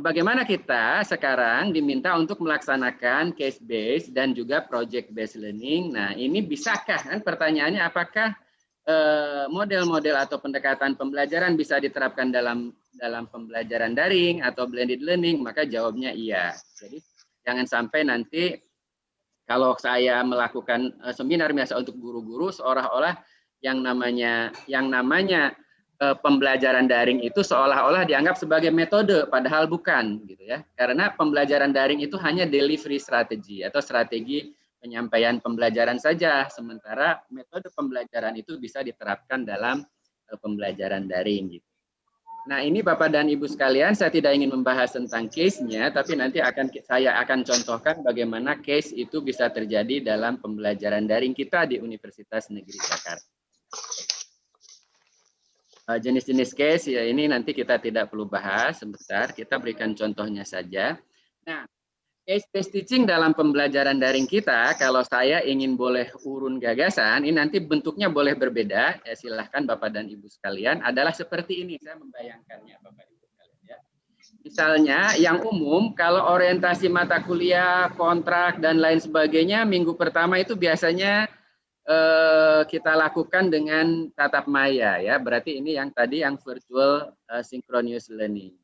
bagaimana kita sekarang diminta untuk melaksanakan case based dan juga project based learning. Nah, ini bisakah, kan pertanyaannya, apakah model-model atau pendekatan pembelajaran bisa diterapkan dalam pembelajaran daring atau blended learning? Maka jawabnya iya. Jadi jangan sampai nanti kalau saya melakukan seminar biasa untuk guru-guru, seolah-olah yang namanya pembelajaran daring itu seolah-olah dianggap sebagai metode, padahal bukan, gitu ya. Karena pembelajaran daring itu hanya delivery strategi atau strategi penyampaian pembelajaran saja, sementara metode pembelajaran itu bisa diterapkan dalam pembelajaran daring, gitu. Nah, ini Bapak dan Ibu sekalian, saya tidak ingin membahas tentang case-nya, tapi nanti saya akan contohkan bagaimana case itu bisa terjadi dalam pembelajaran daring kita di Universitas Negeri Jakarta. Jenis-jenis case ya ini nanti kita tidak perlu bahas, sebentar kita berikan contohnya saja. Nah, case-based teaching dalam pembelajaran daring kita, kalau saya ingin boleh urun gagasan, ini nanti bentuknya boleh berbeda, ya silahkan Bapak dan Ibu sekalian, adalah seperti ini, saya membayangkannya Bapak Ibu sekalian. Ya. Misalnya yang umum, kalau orientasi mata kuliah, kontrak, dan lain sebagainya, minggu pertama itu biasanya kita lakukan dengan tatap maya, ya. Berarti ini yang tadi yang virtual synchronous learning.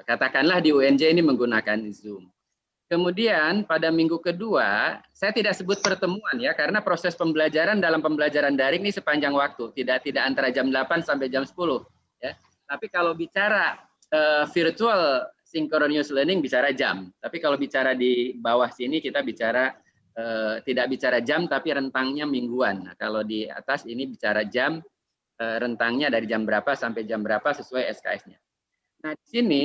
Katakanlah di UNJ ini menggunakan Zoom. Kemudian pada minggu kedua, saya tidak sebut pertemuan ya, karena proses pembelajaran dalam pembelajaran daring ini sepanjang waktu, tidak antara jam 8 sampai jam 10 ya. Tapi kalau bicara virtual synchronous learning bicara jam. Tapi kalau bicara di bawah sini kita bicara tidak bicara jam tapi rentangnya mingguan. Nah, kalau di atas ini bicara jam, rentangnya dari jam berapa sampai jam berapa sesuai SKS-nya. Nah, di sini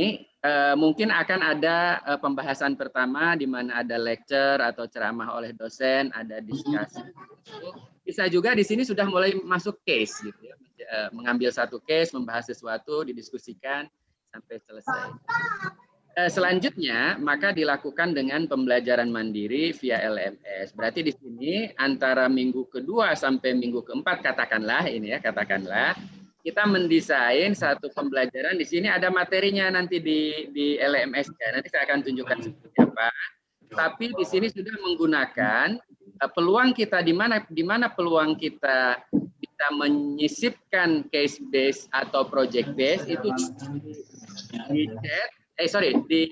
mungkin akan ada pembahasan pertama di mana ada lecture atau ceramah oleh dosen, ada diskusi. Bisa juga di sini sudah mulai masuk case gitu ya. Mengambil satu case, membahas sesuatu, didiskusikan sampai selesai. Selanjutnya, maka dilakukan dengan pembelajaran mandiri via LMS. Berarti di sini antara minggu kedua sampai minggu keempat, katakanlah ini ya, katakanlah kita mendesain satu pembelajaran. Di sini ada materinya nanti di LMS. Nanti saya akan tunjukkan seperti apa. Tapi di sini sudah menggunakan peluang kita di mana peluang kita bisa menyisipkan case base atau project base itu di chat. Di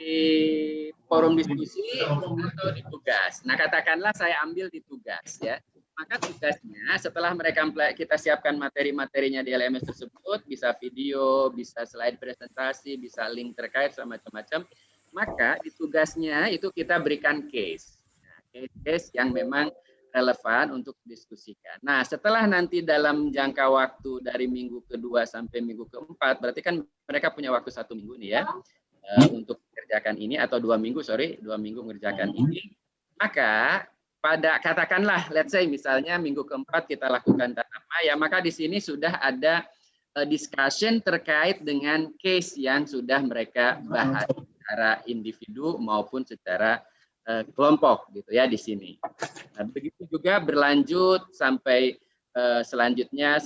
forum diskusi atau di tugas. Nah, katakanlah saya ambil di tugas ya. Maka tugasnya setelah kita siapkan materi-materinya di LMS tersebut, bisa video, bisa slide presentasi, bisa link terkait sama macam-macam. Maka di tugasnya itu kita berikan case. Nah, case yang memang relevan untuk diskusikan. Nah, setelah nanti dalam jangka waktu dari minggu kedua sampai minggu keempat, berarti kan mereka punya waktu 1 minggu nih ya. Untuk mengerjakan ini atau 2 minggu, 2 minggu mengerjakan ini, maka pada katakanlah let's say misalnya minggu keempat kita lakukan tatap maya, maka di sini sudah ada discussion terkait dengan case yang sudah mereka bahas secara individu maupun secara kelompok gitu ya di sini. Nah, begitu juga berlanjut sampai selanjutnya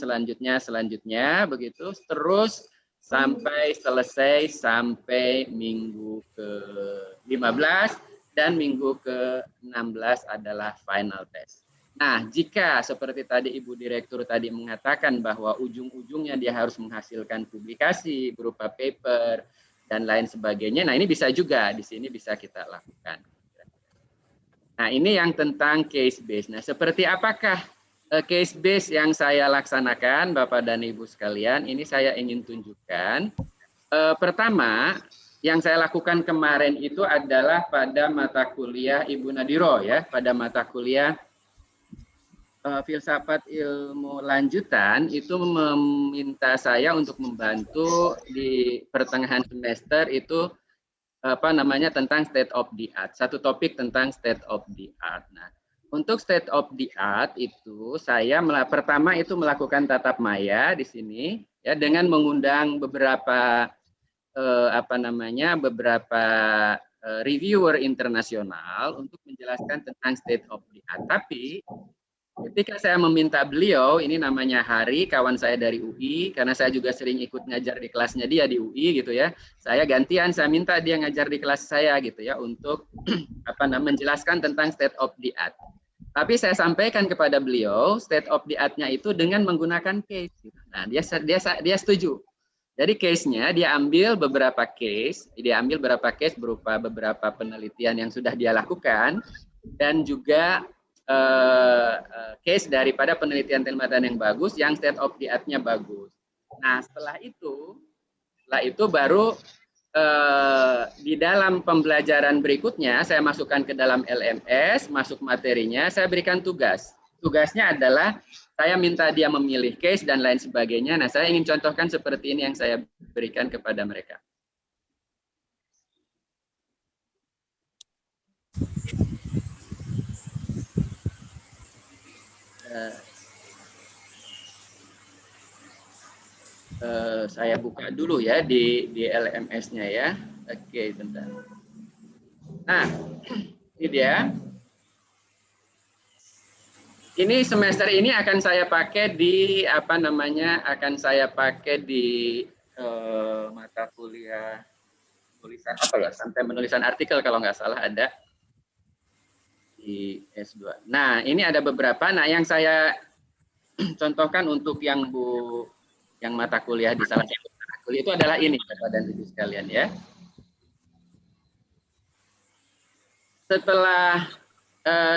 begitu terus sampai selesai sampai minggu ke-15 dan minggu ke-16 adalah final test. Nah, jika seperti tadi Ibu Direktur tadi mengatakan bahwa ujung-ujungnya dia harus menghasilkan publikasi berupa paper dan lain sebagainya, nah ini bisa juga di sini bisa kita lakukan. Nah, ini yang tentang case base. Nah, seperti apakah case base yang saya laksanakan, Bapak dan Ibu sekalian, ini saya ingin tunjukkan. Pertama, yang saya lakukan kemarin itu adalah pada mata kuliah Ibu Nadiro ya, pada mata kuliah filsafat ilmu lanjutan itu meminta saya untuk membantu di pertengahan semester itu tentang state of the art, satu topik tentang state of the art. Nah, untuk state of the art itu saya pertama itu melakukan tatap maya di sini ya dengan mengundang beberapa beberapa reviewer internasional untuk menjelaskan tentang state of the art. Tapi Ketika saya meminta beliau, ini namanya Hari, kawan saya dari UI, karena saya juga sering ikut ngajar di kelasnya dia di UI gitu ya. Saya gantian, saya minta dia ngajar di kelas saya gitu ya untuk menjelaskan tentang state of the art. Tapi saya sampaikan kepada beliau state of the art-nya itu dengan menggunakan case. Nah, dia setuju. Jadi case-nya dia ambil beberapa case, berupa beberapa penelitian yang sudah dia lakukan dan juga case daripada penelitian yang bagus yang state of the art-nya bagus. Nah, setelah itu baru di dalam pembelajaran berikutnya saya masukkan ke dalam LMS, masuk materinya, saya berikan tugas. Tugasnya adalah saya minta dia memilih case dan lain sebagainya. Nah, saya ingin contohkan seperti ini yang saya berikan kepada mereka. Saya buka dulu ya di LMS-nya ya. Oke, bentar. Nah, ini dia. Ini semester ini akan saya pakai di akan saya pakai di mata kuliah tulisan sampai penulisan artikel kalau nggak salah ada di S2. Nah, ini ada beberapa. Nah, yang saya contohkan untuk yang mata kuliah di salah satu mata kuliah itu adalah ini, Bapak dan Ibu sekalian ya.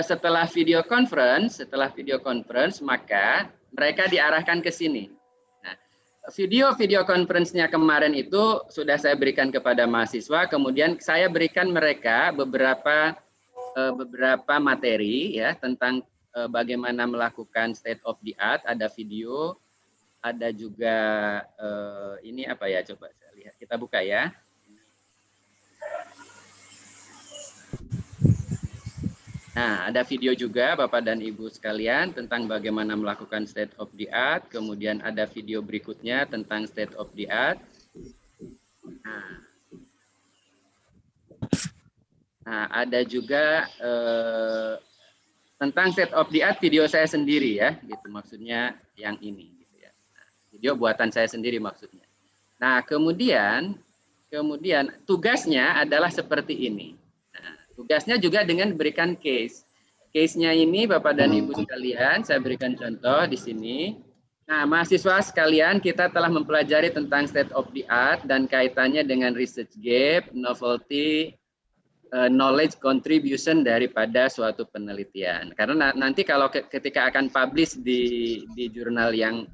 Setelah video conference, maka mereka diarahkan ke sini. Nah, video conference-nya kemarin itu sudah saya berikan kepada mahasiswa, kemudian saya berikan mereka beberapa materi ya tentang bagaimana melakukan state of the art, ada video, ada juga ini apa ya, coba saya lihat, kita buka ya. Nah, ada video juga Bapak dan Ibu sekalian tentang bagaimana melakukan state of the art, kemudian ada video berikutnya tentang state of the art. Nah, ada juga tentang state of the art video saya sendiri ya, gitu maksudnya yang ini gitu ya. Nah, video buatan saya sendiri maksudnya. Nah, kemudian tugasnya adalah seperti ini. Nah, tugasnya juga dengan berikan case. Case-nya ini Bapak dan Ibu sekalian, saya berikan contoh di sini. Nah, mahasiswa sekalian, kita telah mempelajari tentang state of the art dan kaitannya dengan research gap, novelty, knowledge contribution daripada suatu penelitian. Karena nanti kalau ketika akan publish di jurnal yang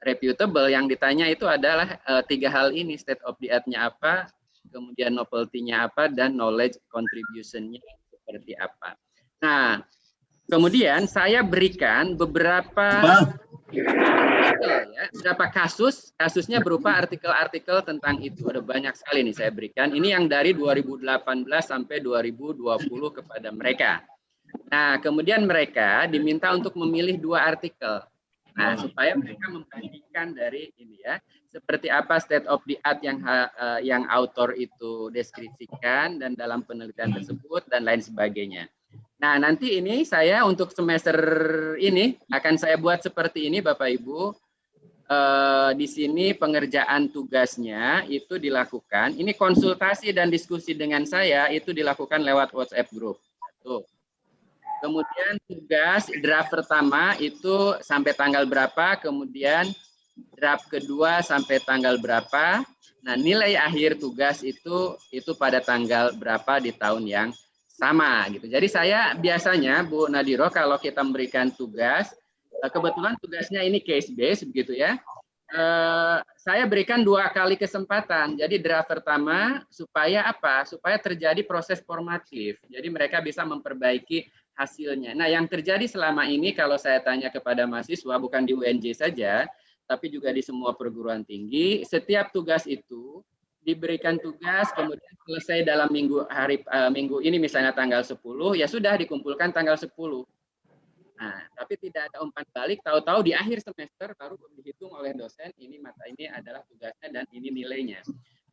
reputable, yang ditanya itu adalah tiga hal ini, state of the art-nya apa, kemudian novelty-nya apa, dan knowledge contribution-nya seperti apa. Nah, kemudian saya berikan beberapa kasusnya berupa artikel-artikel tentang itu. Ada banyak sekali nih saya berikan. Ini yang dari 2018 sampai 2020 kepada mereka. Nah, kemudian mereka diminta untuk memilih 2 artikel. Nah, supaya mereka membandingkan dari ini ya, seperti apa state of the art yang author itu deskripsikan dan dalam penelitian tersebut dan lain sebagainya. Nah, nanti ini saya untuk semester ini akan saya buat seperti ini Bapak Ibu. Di sini pengerjaan tugasnya itu dilakukan. Ini konsultasi dan diskusi dengan saya itu dilakukan lewat WhatsApp group. Tuh. Kemudian tugas draft pertama itu sampai tanggal berapa, kemudian draft kedua sampai tanggal berapa. Nah, nilai akhir tugas itu pada tanggal berapa di tahun yang sama gitu. Jadi saya biasanya Bu Nadiro kalau kita memberikan tugas, kebetulan tugasnya ini case based begitu ya. Saya berikan 2 kali kesempatan. Jadi draft pertama supaya apa? Supaya terjadi proses formatif. Jadi mereka bisa memperbaiki hasilnya. Nah, yang terjadi selama ini kalau saya tanya kepada mahasiswa bukan di UNJ saja, tapi juga di semua perguruan tinggi, setiap tugas itu diberikan tugas, kemudian selesai dalam minggu ini misalnya tanggal 10, ya sudah dikumpulkan tanggal 10. Nah, tapi tidak ada umpan balik, tahu-tahu di akhir semester baru dihitung oleh dosen, ini mata ini adalah tugasnya dan ini nilainya.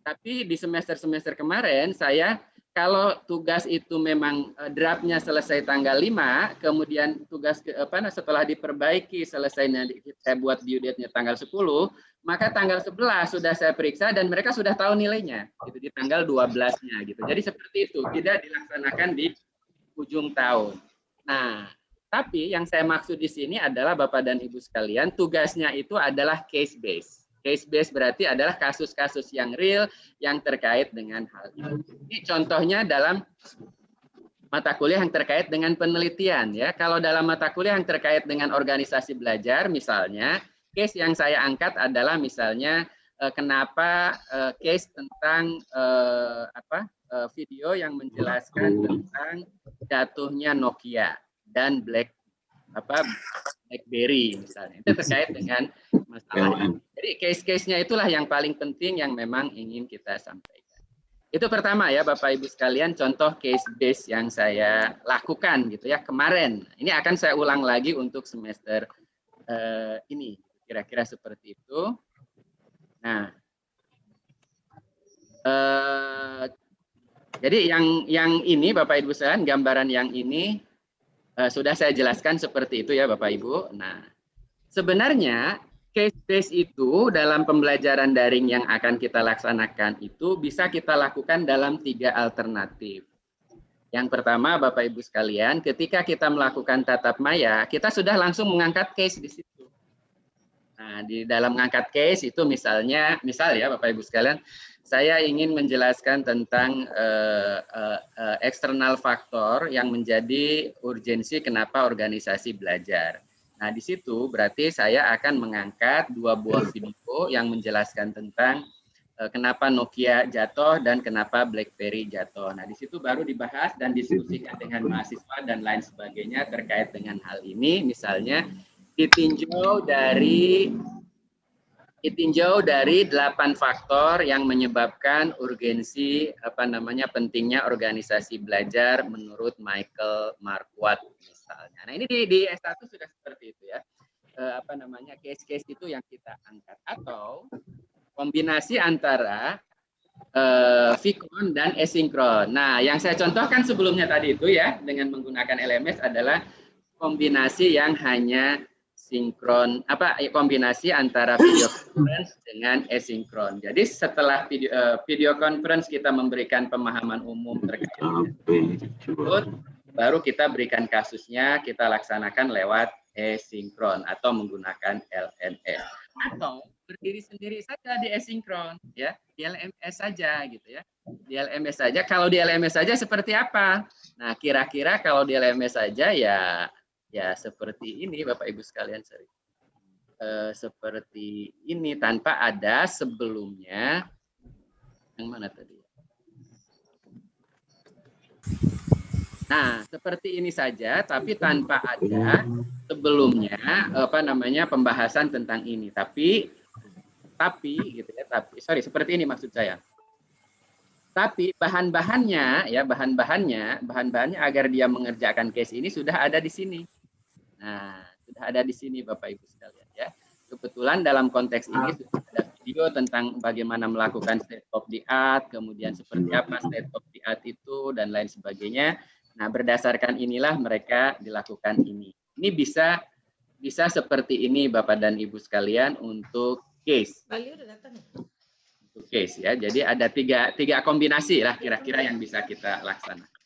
Tapi di semester-semester kemarin saya kalau tugas itu memang draftnya selesai tanggal 5, kemudian tugas setelah diperbaiki selesainya saya buat due date-nya tanggal 10, maka tanggal 11 sudah saya periksa dan mereka sudah tahu nilainya gitu di tanggal 12-nya gitu. Jadi seperti itu, tidak dilaksanakan di ujung tahun. Nah, tapi yang saya maksud di sini adalah Bapak dan Ibu sekalian, tugasnya itu adalah case based. Case based berarti adalah kasus-kasus yang real yang terkait dengan hal itu. Ini contohnya dalam mata kuliah yang terkait dengan penelitian ya. Kalau dalam mata kuliah yang terkait dengan organisasi belajar misalnya, case yang saya angkat adalah misalnya kenapa case tentang video yang menjelaskan tentang jatuhnya Nokia dan BlackBerry misalnya. Itu terkait dengan masalah ini. Jadi case-case-nya itulah yang paling penting yang memang ingin kita sampaikan. Itu pertama ya Bapak Ibu sekalian, contoh case base yang saya lakukan gitu ya kemarin. Ini akan saya ulang lagi untuk semester ini. Kira-kira seperti itu. Nah, jadi yang ini Bapak Ibu sekalian, gambaran yang ini sudah saya jelaskan seperti itu ya Bapak Ibu. Nah, sebenarnya case base itu dalam pembelajaran daring yang akan kita laksanakan itu bisa kita lakukan dalam 3 alternatif. Yang pertama Bapak Ibu sekalian, ketika kita melakukan tatap maya, kita sudah langsung mengangkat case di situ. Nah, di dalam mengangkat case itu misal ya Bapak Ibu sekalian, saya ingin menjelaskan tentang eksternal faktor yang menjadi urgensi kenapa organisasi belajar. Nah, di situ berarti saya akan mengangkat 2 buah video yang menjelaskan tentang kenapa Nokia jatuh dan kenapa BlackBerry jatuh. Nah, di situ baru dibahas dan diskusikan dengan mahasiswa dan lain sebagainya terkait dengan hal ini. Misalnya ditinjau dari 8 faktor yang menyebabkan urgensi pentingnya organisasi belajar menurut Michael Marquardt misalnya. Nah, ini di S1 sudah seperti itu ya. Case-case itu yang kita angkat atau kombinasi antara sinkron dan asinkron. Nah, yang saya contohkan sebelumnya tadi itu ya dengan menggunakan LMS adalah kombinasi yang hanya sinkron kombinasi antara video conference dengan asinkron. Jadi setelah video conference kita memberikan pemahaman umum terkait tersebut, baru kita berikan kasusnya, kita laksanakan lewat asinkron atau menggunakan LMS atau berdiri sendiri saja di asinkron ya, di LMS saja gitu ya. Di LMS saja. Kalau di LMS saja seperti apa? Nah, kira-kira kalau di LMS saja ya seperti ini Bapak Ibu sekalian, seperti ini tanpa ada sebelumnya. Yang mana tadi? Nah, seperti ini saja tapi tanpa ada sebelumnya pembahasan tentang ini. Tapi gitu ya, seperti ini maksud saya. Tapi bahan-bahannya agar dia mengerjakan case ini sudah ada di sini. Nah, sudah ada di sini Bapak Ibu sekalian ya. Kebetulan dalam konteks ini sudah ada video tentang bagaimana melakukan state of the art, kemudian seperti apa state of the art itu dan lain sebagainya. Nah, berdasarkan inilah mereka dilakukan ini. Ini bisa seperti ini Bapak dan Ibu sekalian untuk case. Untuk case ya. Jadi ada tiga kombinasi lah kira-kira yang bisa kita laksanakan.